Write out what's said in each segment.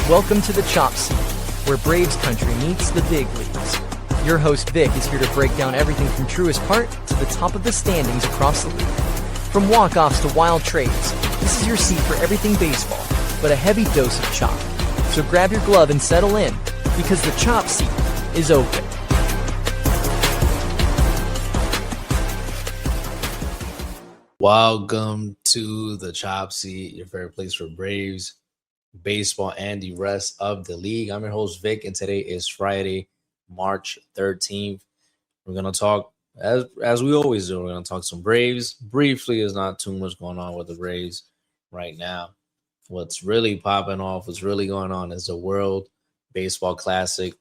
Welcome to the Chop Seat, where Braves country meets the big leagues. Your host Vic is here to break down everything from truest part to the top of the standings across the league. From walk-offs to wild trades, this is your seat for everything baseball, but a heavy dose of chop. So grab your glove and settle in, because the Chop Seat is open. Welcome to the Chop Seat, your favorite place for Braves, baseball, and the rest of the league. I'm your host, Vic, and today is Friday, March 13th. We're going to talk, as we always do, we're going to talk some Braves. Briefly, there's not too much going on with the Braves right now. What's really popping off, what's really going on is the World Baseball Classic.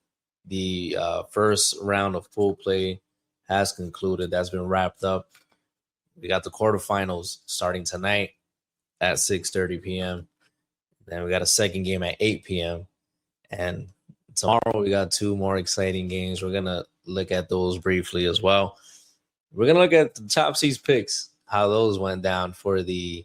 The first round of pool play has concluded. That's been wrapped up. We got the quarterfinals starting tonight at 6:30 p.m. Then we got a second game at 8 p.m. And tomorrow we got two more exciting games. We're going to look at those briefly as well. We're going to look at the Chop Seats picks, how those went down for the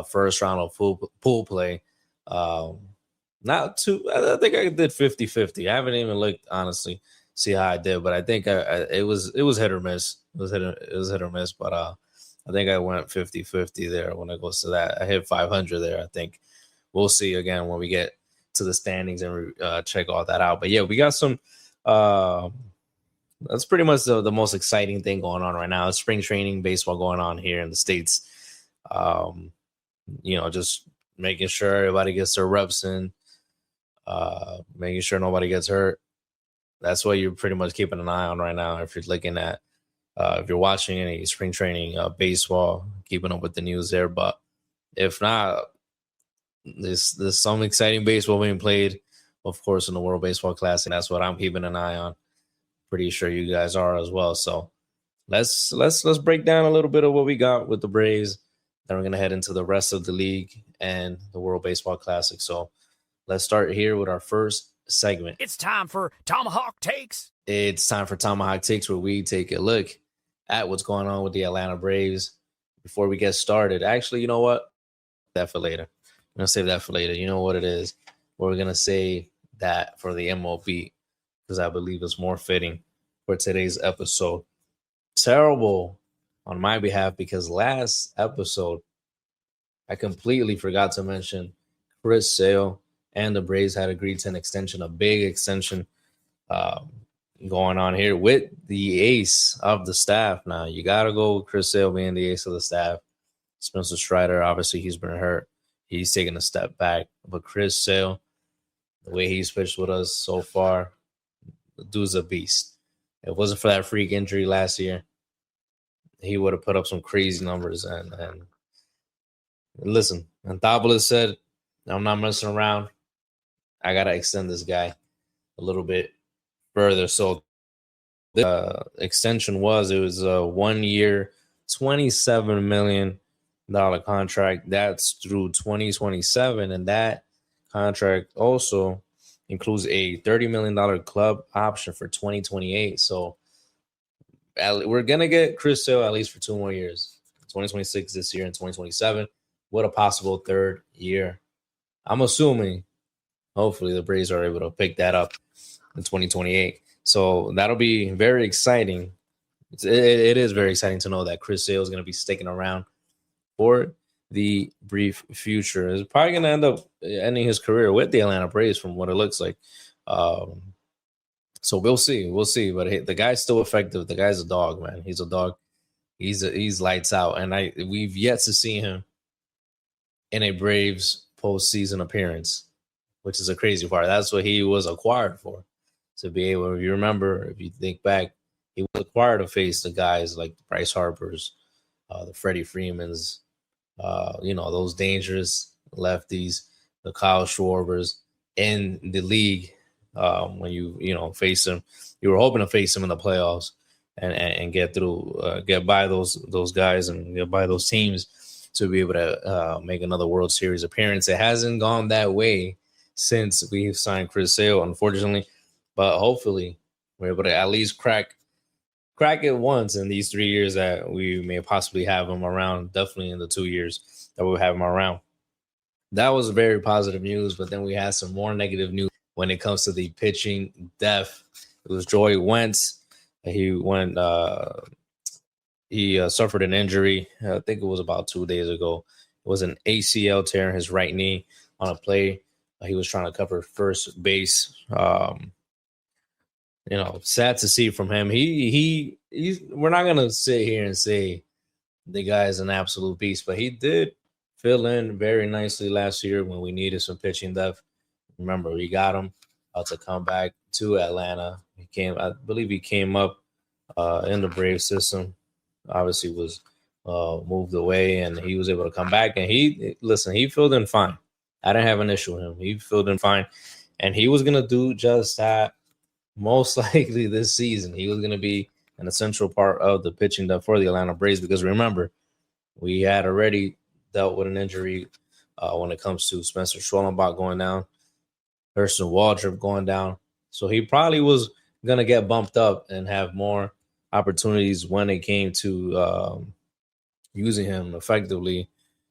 first round of pool play. Not too, I think I did 50-50. I haven't even looked, honestly, see how I did, but I think it was hit or miss. It was hit or miss, but I think I went 50-50 there when it goes to that. I hit 500 there, I think. We'll see again when we get to the standings and check all that out. But, yeah, we got some that's pretty much the most exciting thing going on right now. It's spring training baseball going on here in the States. Just making sure everybody gets their reps in, making sure nobody gets hurt. That's what you're pretty much keeping an eye on right now if you're looking at if you're watching any spring training baseball, keeping up with the news there. But if not, there's some exciting baseball being played, of course, in the World Baseball Classic. That's what I'm keeping an eye on. Pretty sure you guys are as well. So let's break down a little bit of what we got with the Braves. Then we're gonna head into the rest of the league and the World Baseball Classic. So let's start here with our first segment. It's time for Tomahawk Takes. It's time for Tomahawk Takes, where we take a look at what's going on with the Atlanta Braves. Before we get started, actually, you know what? That for later. I'm going to save that for later. You know what it is? We're going to save that for the MLB because I believe it's more fitting for today's episode. Terrible on my behalf because last episode, I completely forgot to mention Chris Sale and the Braves had agreed to an extension, a big extension going on here with the ace of the staff. Now, you got to go with Chris Sale being the ace of the staff. Spencer Strider, obviously, he's been hurt. He's taking a step back. But Chris Sale, the way he's pitched with us so far, the dude's a beast. If it wasn't for that freak injury last year, he would have put up some crazy numbers. And listen, Anthopoulos said, I'm not messing around. I got to extend this guy a little bit further. So the extension was a 1 year, $27 million contract. That's through 2027. And that contract also includes a $30 million club option for 2028. So we're going to get Chris Sale at least for 2 more years, 2026 this year and 2027 with a possible third year. I'm assuming, hopefully, the Braves are able to pick that up in 2028. So that'll be very exciting. It is very exciting to know that Chris Sale is going to be sticking around for the brief future. He's probably going to end up ending his career with the Atlanta Braves from what it looks like. So we'll see. We'll see. But hey, the guy's still effective. The guy's a dog, man. He's a dog. He's lights out. And we've yet to see him in a Braves postseason appearance, which is a crazy part. That's what he was acquired for. To be able, if you remember, if you think back, he was acquired to face the guys like the Bryce Harpers, the Freddie Freemans, those dangerous lefties, the Kyle Schwarbers in the league. When you face them, you were hoping to face them in the playoffs and get through, get by those guys and get by those teams to be able to make another World Series appearance. It hasn't gone that way since we've signed Chris Sale, unfortunately. But hopefully we're able to at least crack it once in these 3 years that we may possibly have him around. Definitely in the 2 years that we'll have him around. that was very positive news. But then we had some more negative news when it comes to the pitching depth. It was Joey Wentz. He suffered an injury. I think it was about 2 days ago. It was an ACL tear in his right knee on a play. He was trying to cover first base. Sad to see from him. He's. We're not gonna sit here and say the guy is an absolute beast, but he did fill in very nicely last year when we needed some pitching depth. Remember, we got him to come back to Atlanta. I believe he came up in the Brave system. Obviously, was moved away, and he was able to come back. And he filled in fine. I didn't have an issue with him. He filled in fine, and he was gonna do just that. Most likely this season, he was gonna be an essential part of the pitching depth for the Atlanta Braves because remember, we had already dealt with an injury when it comes to Spencer Schwellenbach going down, Hurston Waldrop going down. So he probably was going to get bumped up and have more opportunities when it came to using him effectively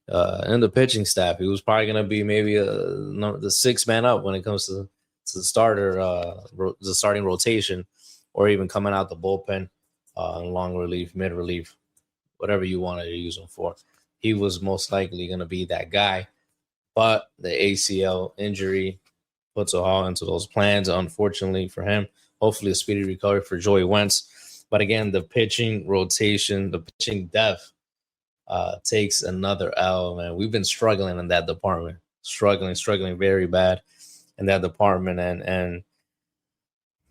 in the pitching staff. He was probably going to be maybe the sixth man up when it comes to the starting rotation, or even coming out the bullpen, long relief, mid relief, whatever you wanted to use him for. He was most likely going to be that guy. But the ACL injury puts a halt into those plans, unfortunately for him. Hopefully a speedy recovery for Joey Wentz. But again, the pitching rotation, the pitching depth takes another L, man. We've been struggling in that department. Struggling very bad in that department. And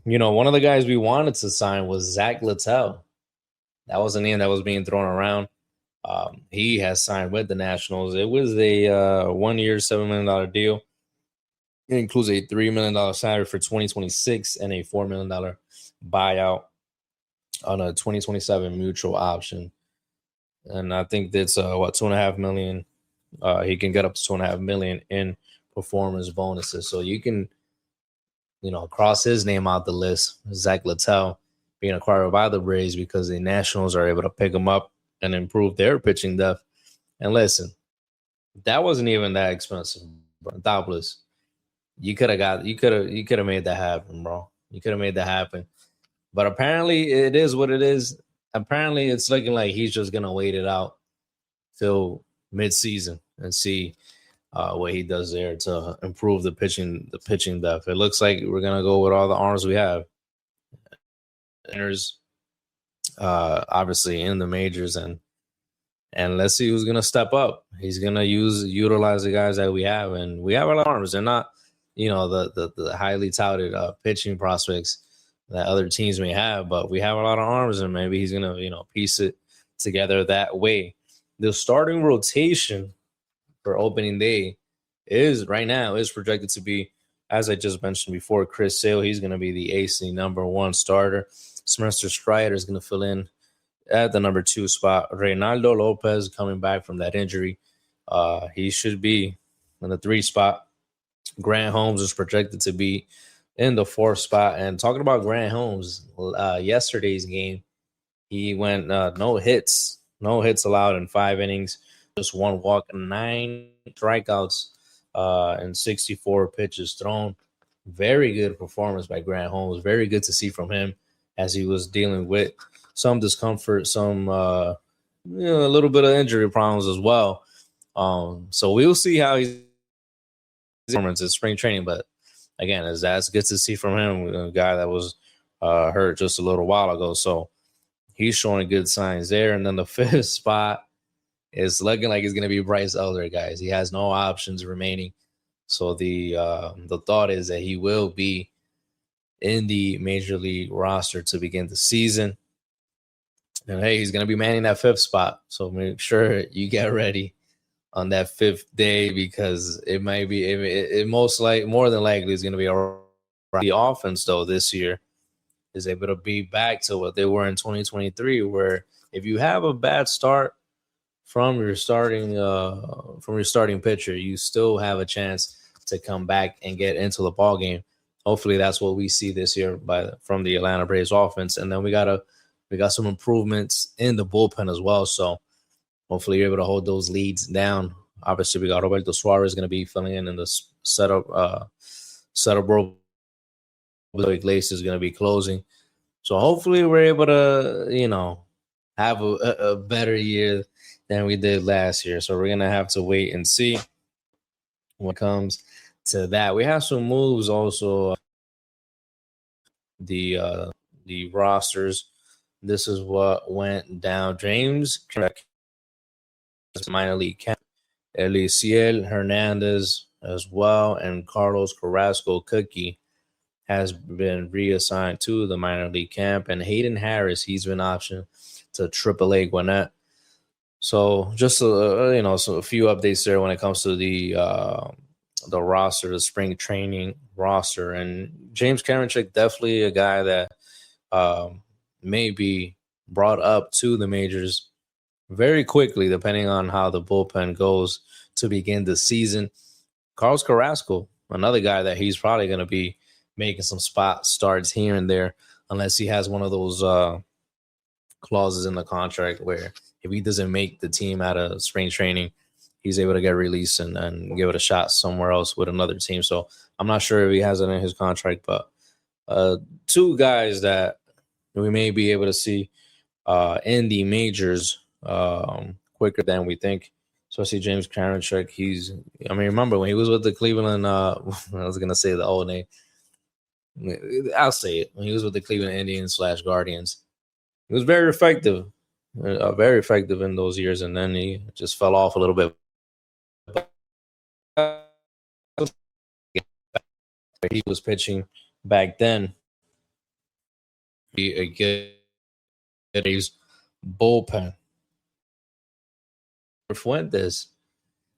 one of the guys we wanted to sign was Zach Littell. That was a name that was being thrown around. He has signed with the Nationals. It was a 1 year, $7 million deal. It includes a $3 million salary for 2026 and a $4 million buyout on a 2027 mutual option. And I think that's $2.5 million. He can get up to $2.5 million in performance bonuses. So you can, cross his name out the list, Zach Littell, being acquired by the Braves because the Nationals are able to pick him up and improve their pitching depth. And listen, that wasn't even that expensive, bro. Doubtless. You could have made that happen, bro. You could have made that happen. But apparently it is what it is. Apparently it's looking like he's just gonna wait it out till mid-season and see what he does there to improve the pitching depth. It looks like we're gonna go with all the arms we have. Obviously in the majors, and let's see who's gonna step up. He's gonna utilize the guys that we have, and we have a lot of arms. They're not, the highly touted pitching prospects that other teams may have, but we have a lot of arms, and maybe he's gonna piece it together that way. The starting rotation for opening day is projected to be, as I just mentioned before, Chris Sale. He's going to be the AC number 1 starter. Spencer Strider is going to fill in at the number 2 spot. Reynaldo Lopez coming back from that injury. He should be in the 3 spot. Grant Holmes is projected to be in the 4th spot. And talking about Grant Holmes, yesterday's game, he went no hits allowed in 5 innings, just 1 walk, 9 strikeouts, and 64 pitches thrown. Very good performance by Grant Holmes. Very good to see from him as he was dealing with some discomfort, some a little bit of injury problems as well. So we'll see how he's performance in spring training. But again, that's good to see from him, a guy that was hurt just a little while ago. So he's showing good signs there. And then the 5th spot is looking like it's going to be Bryce Elder, guys. He has no options remaining. So the thought is that he will be in the major league roster to begin the season. And hey, he's going to be manning that 5th spot. So make sure you get ready on that 5th day, because it might be, it more than likely is going to be the offense though this year is able to be back to what they were in 2023, where if you have a bad start from your starting pitcher, you still have a chance to come back and get into the ball game. Hopefully that's what we see this year from the Atlanta Braves offense. And then we got some improvements in the bullpen as well. So hopefully you're able to hold those leads down Obviously, we got Roberto Suarez going to be filling in the setup role. Iglesias is going to be closing. So hopefully we're able to, have a better year than we did last year. So we're going to have to wait and see when it comes to that. We have some moves also. The rosters. This is what went down. James minor league camp. Elisiel Hernandez as well, and Carlos Carrasco Cookie has been reassigned to the minor league camp, and Hayden Harris, he's been optioned to AAA Gwinnett. So just so a few updates there when it comes to the roster, the spring training roster, and James Karinchak, definitely a guy that may be brought up to the majors very quickly, depending on how the bullpen goes to begin the season. Carlos Carrasco, another guy that he's probably going to be making some spot starts here and there, unless he has one of those clauses in the contract where if he doesn't make the team out of spring training, he's able to get released and give it a shot somewhere else with another team. So I'm not sure if he has it in his contract, but two guys that we may be able to see in the majors quicker than we think. Especially James Karinchak. Remember when he was with the Cleveland, I was going to say the old name. I'll say it. When he was with the Cleveland Indians / Guardians, he was very effective in those years, and then he just fell off a little bit. He was pitching back then. A good bullpen. Fuentes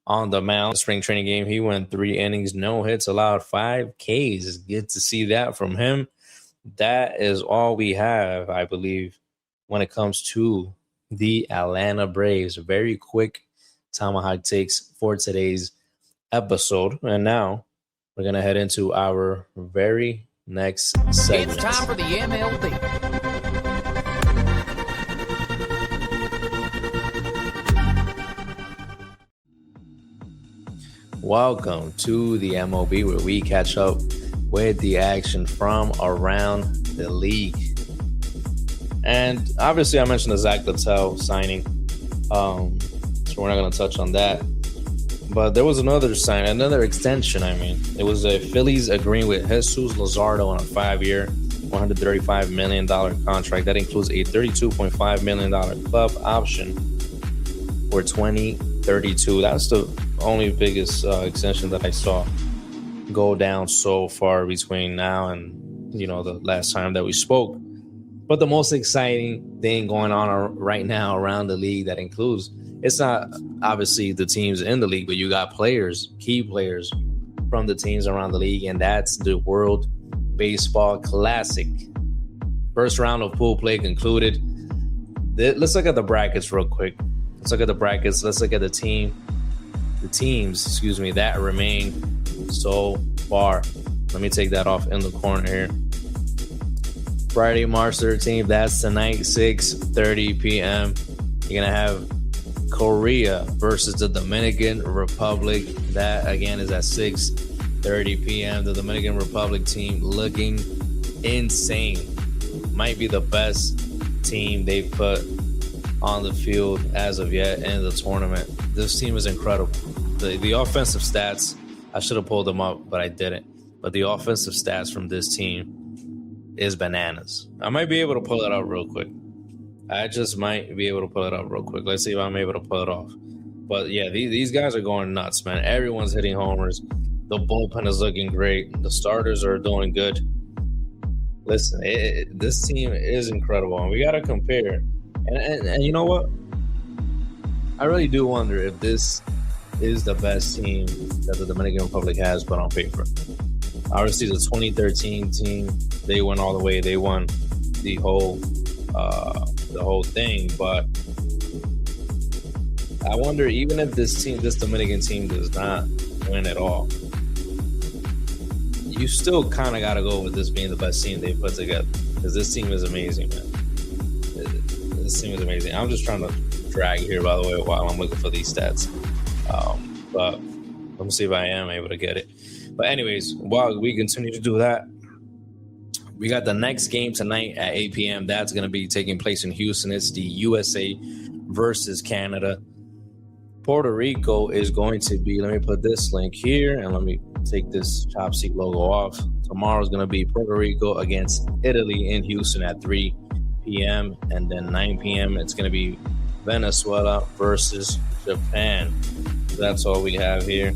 on the mound. Spring training game, he went 3 innings, no hits allowed, 5 Ks. It's good to see that from him. That is all we have, I believe, when it comes to the Atlanta Braves. Very quick Tomahawk takes for today's episode. And now we're going to head into our very next segment. It's time for the MLB. Welcome to the MLB, where we catch up with the action from around the league. And obviously, I mentioned the Zach Littell signing, so we're not going to touch on that. But there was another extension. It was a Phillies agreeing with Jesus Luzardo on a 5-year, $135 million contract. That includes a $32.5 million club option for 2032. That's the only biggest extension that I saw go down so far between now and the last time that we spoke. But the most exciting thing going on right now around the league that includes, it's not obviously the teams in the league, but you got key players from the teams around the league, and that's the World Baseball Classic. First round of pool play concluded. Let's look at the brackets real quick. Let's look at the brackets. Let's look at the teams that remain so far. Let me take that off in the corner here. Friday, March 13th, that's tonight, 6:30 p.m. You're going to have Korea versus the Dominican Republic. That, again, is at 6:30 p.m. The Dominican Republic team looking insane. Might be the best team they've put on the field as of yet in the tournament. This team is incredible. The offensive stats, I should have pulled them up, but I didn't. But the offensive stats from this team is bananas. I might be able to pull it up real quick. Let's see if I'm able to pull it off. But yeah, these guys are going nuts, man. Everyone's hitting homers. The bullpen is looking great. The starters are doing good. Listen, this team is incredible, and we got to compare. And you know what? I really do wonder if this is the best team that the Dominican Republic has put on paper. Obviously, the 2013 team, they went all the way. They won the whole thing. But I wonder, even if this Dominican team does not win at all, you still kind of got to go with this being the best team they put together, because this team is amazing, man. This team is amazing. I'm just trying to drag here, by the way, while I'm looking for these stats. but let me see if I am able to get it. But anyways, while we continue to do that, we got the next game tonight at 8 p.m. That's going to be taking place in Houston. It's the USA versus Canada. Puerto Rico is going to be, let me put this link here and let me take this Chop Seat logo off. Tomorrow's going to be Puerto Rico against Italy in Houston at 3 p.m. And then 9 p.m. it's going to be Venezuela versus Japan. That's all we have here.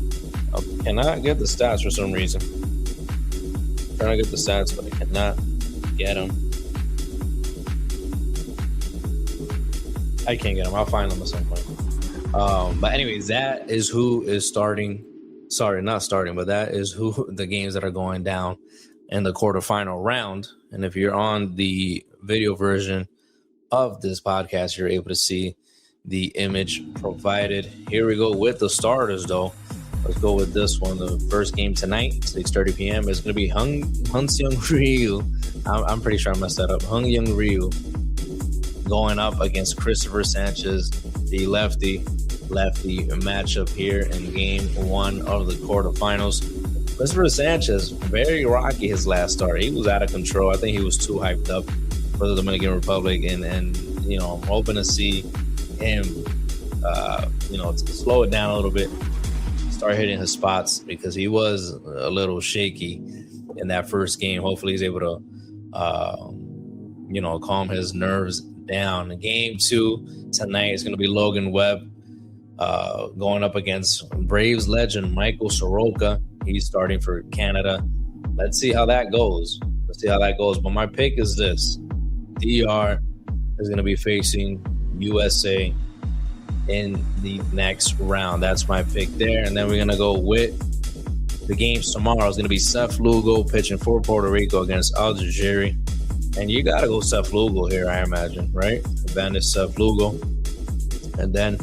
I cannot get the stats for some reason. I'm trying to get the stats, but I cannot get them. I can't get them. I'll find them at some point. But anyways, that is who is starting. Sorry, not starting, but that is who the games that are going down in the quarterfinal round. And if you're on the video version of this podcast, you're able to see the image provided. Here we go with the starters, though. Let's go with this one. The first game tonight, 6:30 p.m. is going to be Hyunseung Ryu. I'm pretty sure I messed that up. Hyunseung Ryu going up against Christopher Sanchez, the lefty matchup here in game one of the quarterfinals. Christopher Sanchez, very rocky his last start. He was out of control. I think he was too hyped up for the Dominican Republic, and you know, I'm hoping to see him, to slow it down a little bit, start hitting his spots, because he was a little shaky in that first game. Hopefully he's able to, calm his nerves down. Game two tonight is going to be Logan Webb going up against Braves legend Michael Soroka. He's starting for Canada. Let's see how that goes. But my pick is this. DR is going to be facing USA in the next round. That's my pick there. And then we're going to go with the games tomorrow. It's going to be Seth Lugo pitching for Puerto Rico against Algeria. And you got to go Seth Lugo here, I imagine, right? Advantage Seth Lugo. And then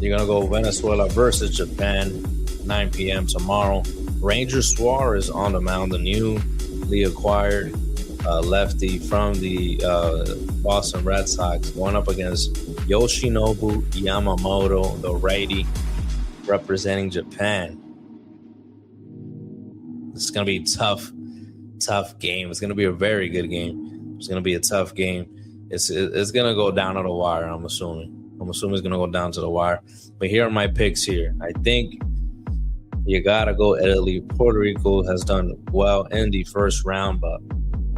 you're going to go Venezuela versus Japan, 9 p.m. tomorrow. Ranger Suarez on the mound, the newly acquired lefty from the Boston Red Sox, going up against Yoshinobu Yamamoto, the righty representing Japan. It's going to be a tough game. It's going to be a very good game. It's going to be a tough game. It's going to go down to the wire, I'm assuming. It's going to go down to the wire. But here are my picks here. I think you got to go Italy. Puerto Rico has done well in the first round, but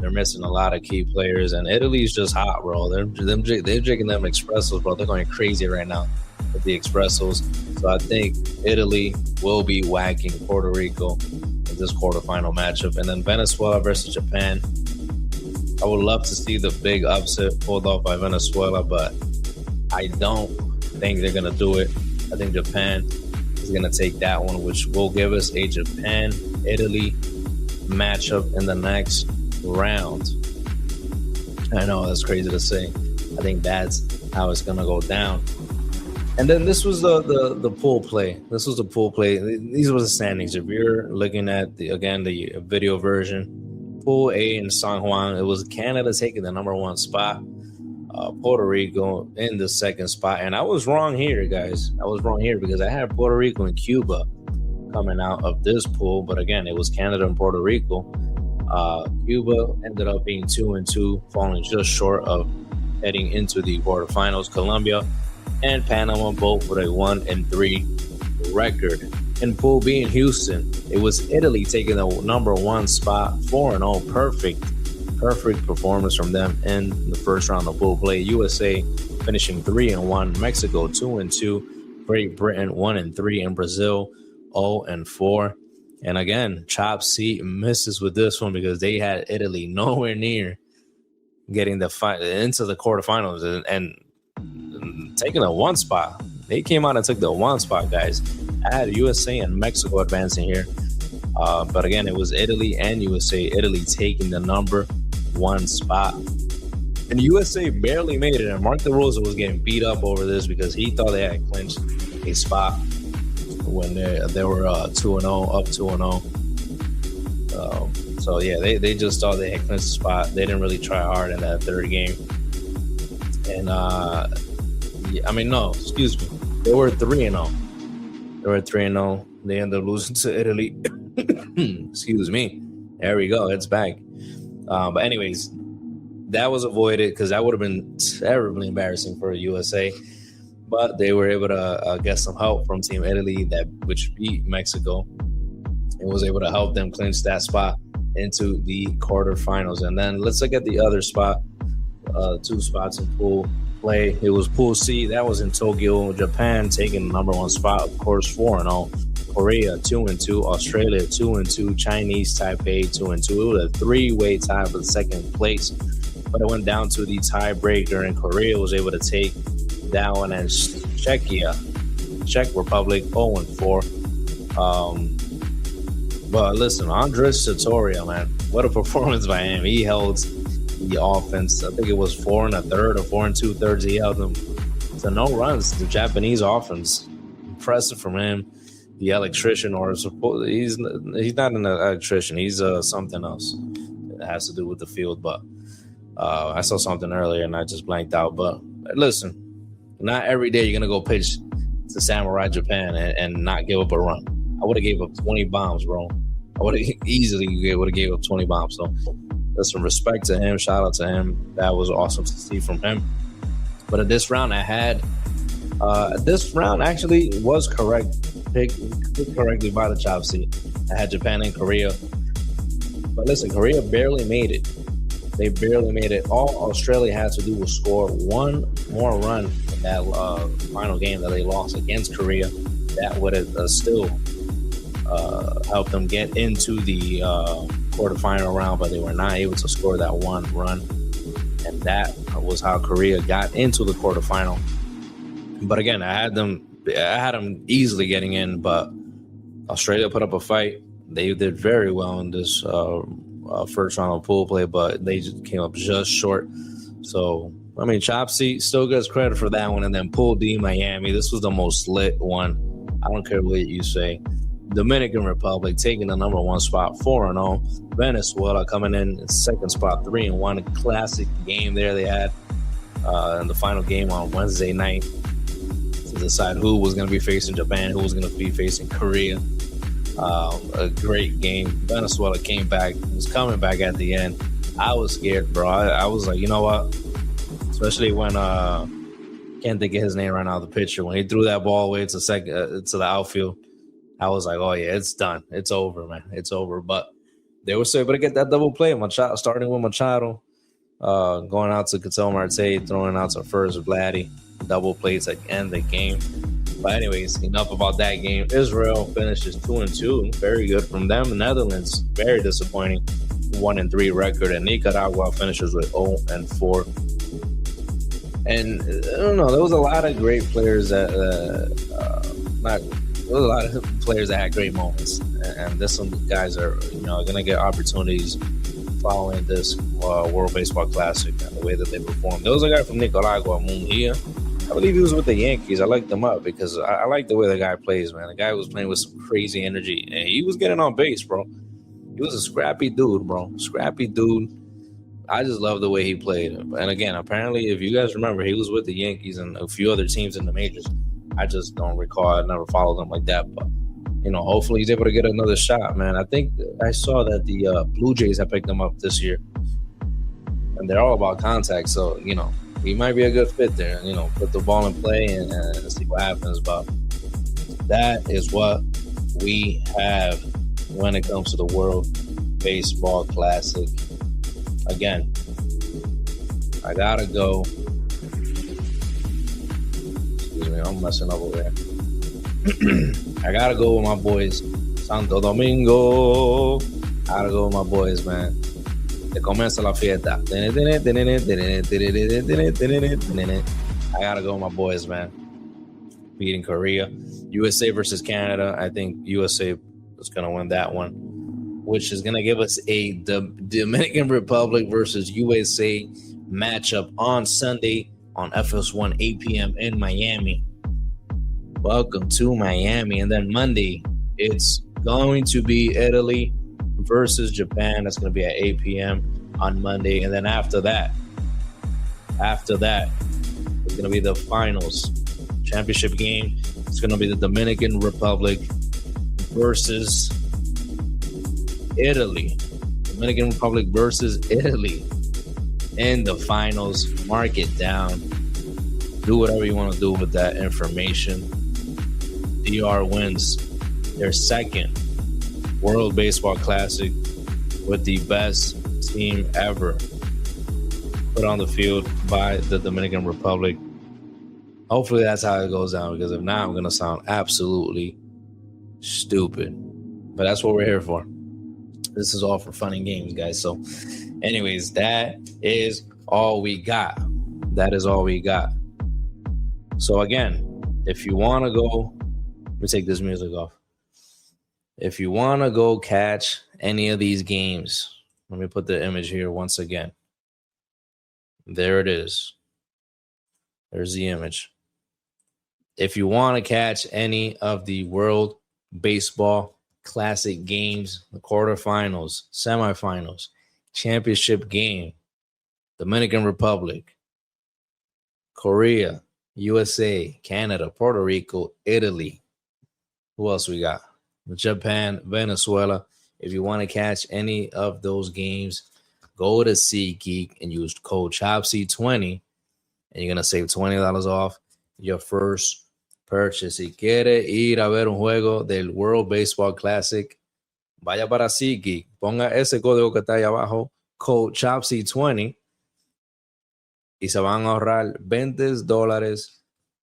they're missing a lot of key players. And Italy's just hot, bro. They're drinking them espressos, bro. They're going crazy right now with the espressos. So I think Italy will be whacking Puerto Rico in this quarterfinal matchup. And then Venezuela versus Japan. I would love to see the big upset pulled off by Venezuela, but I don't think they're going to do it. I think Japan is going to take that one, which will give us a Japan-Italy matchup in the next round. I know that's crazy to say. I think that's how it's going to go down. And then this was the pool play. This was the pool play. These were the standings. If you're looking at the video version, Pool A in San Juan, it was Canada taking the number one spot. Puerto Rico in the second spot. And I was wrong here, guys. I was wrong here because I had Puerto Rico and Cuba coming out of this pool. But again, it was Canada and Puerto Rico. Cuba ended up being 2-2, falling just short of heading into the quarterfinals. Colombia and Panama both with a 1-3 record. In Pool B in Houston, it was Italy taking the number one spot, 4-0, perfect performance from them in the first round of pool play. USA finishing 3-1, Mexico 2-2, Great Britain 1-3, and Brazil 0-4. And again, Chop Seat misses with this one because they had Italy nowhere near getting the fight into the quarterfinals and taking the one spot. They came out and took the one spot, guys. I had USA and Mexico advancing here. But again, it was Italy and USA. Italy taking the number one spot. And USA barely made it. And Mark DeRosa was getting beat up over this because he thought they had clinched a spot when they were 2-0, up 2-0. So, yeah, they just thought they had clinched the spot. They didn't really try hard in that third game. And, they were 3-0. They were 3-0. They ended up losing to Italy. Excuse me. There we go. It's back. But anyways, that was avoided because that would have been terribly embarrassing for USA. But they were able to get some help from Team Italy, which beat Mexico, and was able to help them clinch that spot into the quarterfinals. And then let's look at the other spot, 2 spots in pool play. It was Pool C. That was in Tokyo. Japan taking the number 1 spot, of course, 4-0. Korea 2-2, Australia 2-2, Chinese Taipei 2-2. It was a 3-way tie for the second place, but it went down to the tiebreaker, and Korea was able to take that one, and Czech Republic 0-4. But listen, Andres Satoria, man, what a performance by him. He held the offense. I think it was 4 1/3 or 4 2/3. He held them to no runs. The Japanese offense, impressive from him. The electrician, or he's not an electrician. He's something else. It has to do with the field. But I saw something earlier and I just blanked out. But listen, not every day you're gonna go pitch to Samurai Japan and not give up a run. I would have gave up 20 bombs, bro. I would have easily gave up 20 bombs. So there's some respect to him. Shout out to him. That was awesome to see from him. But in this round, this round actually was picked correctly by the chop seat. I had Japan and Korea. But listen, Korea barely made it. They barely made it. All Australia had to do was score 1 more run in that final game that they lost against Korea. That would have still helped them get into the quarterfinal round, but they were not able to score that 1 run. And that was how Korea got into the quarterfinal. But again, I had them easily getting in, but Australia put up a fight. They did very well in this first round of pool play, but they just came up just short. So, I mean, Chop Seat still gets credit for that one. And then Pool D, Miami. This was the most lit one. I don't care what you say. Dominican Republic taking the number 1 spot, 4-0. Venezuela coming in second spot, 3-1. A classic game there they had in the final game on Wednesday night to decide who was going to be facing Japan, who was going to be facing Korea. A great game. Venezuela came back, was coming back at the end. I was scared, bro. I was like, you know what? Especially when can't think of his name right now, the pitcher, when he threw that ball away to the outfield. I was like, oh yeah, it's done. It's over, man. It's over. But they were still able to get that double play. Machado, starting with Machado, going out to Ketel Marte, throwing out to first Vladdy. Double plays to end the game. But anyways, enough about that game. Israel finishes 2-2. Very good from them. The Netherlands, very disappointing. 1-3 record. And Nicaragua finishes with 0-4. And I don't know, there was a lot of great players that there was a lot of players that had great moments, and there's some guys are going to get opportunities following this World Baseball Classic and the way that they performed. There was a guy from Nicaragua, Munguia. I believe he was with the Yankees. I liked him up because I like the way the guy plays, man. The guy was playing with some crazy energy, and he was getting on base, bro. He was a scrappy dude, bro. Scrappy dude. I just love the way he played. And again, apparently, if you guys remember, he was with the Yankees and a few other teams in the majors. I just don't recall. I never followed them like that. But, hopefully he's able to get another shot, man. I think I saw that the Blue Jays have picked him up this year. And they're all about contact. So, he might be a good fit there. Put the ball in play and see what happens. But that is what we have when it comes to the World Baseball Classic. Again, I gotta go. Excuse me, I'm messing up over here. I gotta go with my boys. Santo Domingo. I gotta go with my boys, man. Te comienza la fiesta. I gotta go with my boys, man. Beating Korea. USA versus Canada. I think USA is gonna win that one, which is going to give us a Dominican Republic versus USA matchup on Sunday on FS1, 8 p.m. in Miami. Welcome to Miami. And then Monday, it's going to be Italy versus Japan. That's going to be at 8 p.m. on Monday. And then after that, it's going to be the finals championship game It's going to be the Dominican Republic versus Italy. Dominican Republic versus Italy in the finals. Mark it down. Do whatever you want to do with that information. DR wins their second World Baseball Classic with the best team ever put on the field by the Dominican Republic. Hopefully that's how it goes down, because if not, I'm going to sound absolutely stupid. But that's what we're here for. This is all for fun and games, guys. So anyways, that is all we got. That is all we got. So again, if you want to go, let me take this music off. If you want to go catch any of these games, let me put the image here once again. There it is. There's the image. If you want to catch any of the World Baseball Classic games, the quarterfinals, semifinals, championship game, Dominican Republic, Korea, USA, Canada, Puerto Rico, Italy. Who else we got? Japan, Venezuela. If you want to catch any of those games, go to SeatGeek and use code CHOPSY20, and you're going to save $20 off your first purchase. Si quiere ir a ver un juego del World Baseball Classic, vaya para SeatGeek. Ponga ese código que está ahí abajo, code CHOPSY20, y se van a ahorrar $20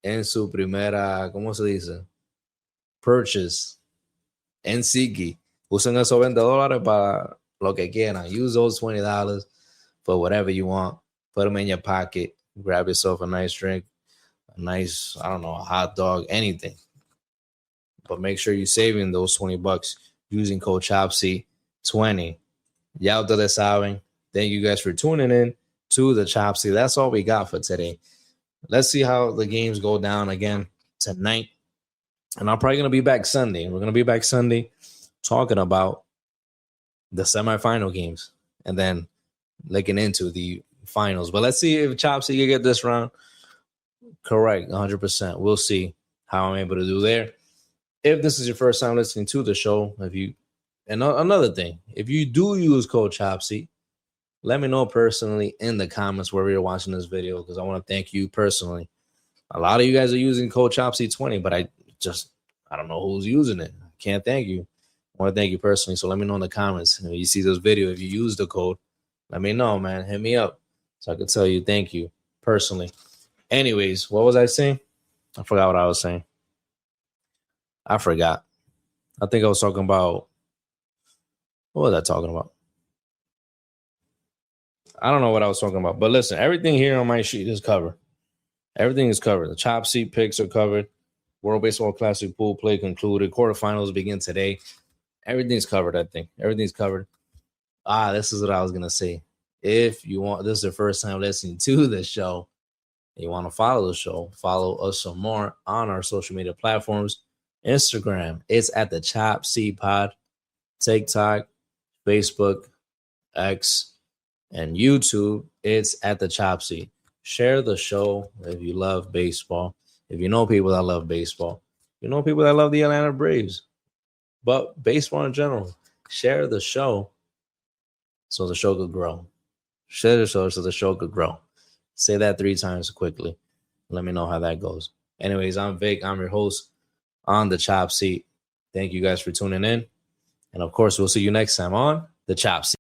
en su primera, ¿cómo se dice? Purchase en SeatGeek. Usen esos $20 para lo que quieran. Use those $20 for whatever you want. Put them in your pocket. Grab yourself a nice drink, a nice, I don't know, a hot dog, anything. But make sure you're saving those $20 using code CHOPSY20. Ya ustedes saben. Thank you guys for tuning in to the Chopsy. That's all we got for today. Let's see how the games go down again tonight. And I'm probably going to be back Sunday. We're going to be back Sunday talking about the semifinal games and then looking into the finals. But let's see if Chopsy can get this round correct 100%. We'll see how I'm able to do there. If this is your first time listening to the show, and another thing, if you do use code CHOPSY, let me know personally in the comments wherever you're watching this video, because I want to thank you personally. A lot of you guys are using code CHOPSY20, but I don't know who's using it. I can't thank you. I want to thank you personally. So let me know in the comments. If you see this video, if you use the code, let me know, man. Hit me up so I can tell you thank you personally. Anyways, what was I saying? I forgot what I was saying. I forgot. I think I was talking about, what was I talking about? I don't know what I was talking about. But listen, everything here on my sheet is covered. Everything is covered. The Chop Seat picks are covered. World Baseball Classic pool play concluded. Quarterfinals begin today. Everything's covered, I think. Everything's covered. This is what I was going to say. If you want, this is the first time listening to the show, and you want to follow the show, follow us some more on our social media platforms. Instagram, it's at the Chop Seat Pod. TikTok, Facebook, X, and YouTube, it's at the Chop Seat. Share the show if you love baseball. If you know people that love baseball, you know people that love the Atlanta Braves, but baseball in general. Share the show so the show could grow. Share the show so the show could grow. Say that 3 times quickly. Let me know how that goes. Anyways, I'm Vic. I'm your host on the Chop Seat. Thank you guys for tuning in. And of course, we'll see you next time on the Chop Seat.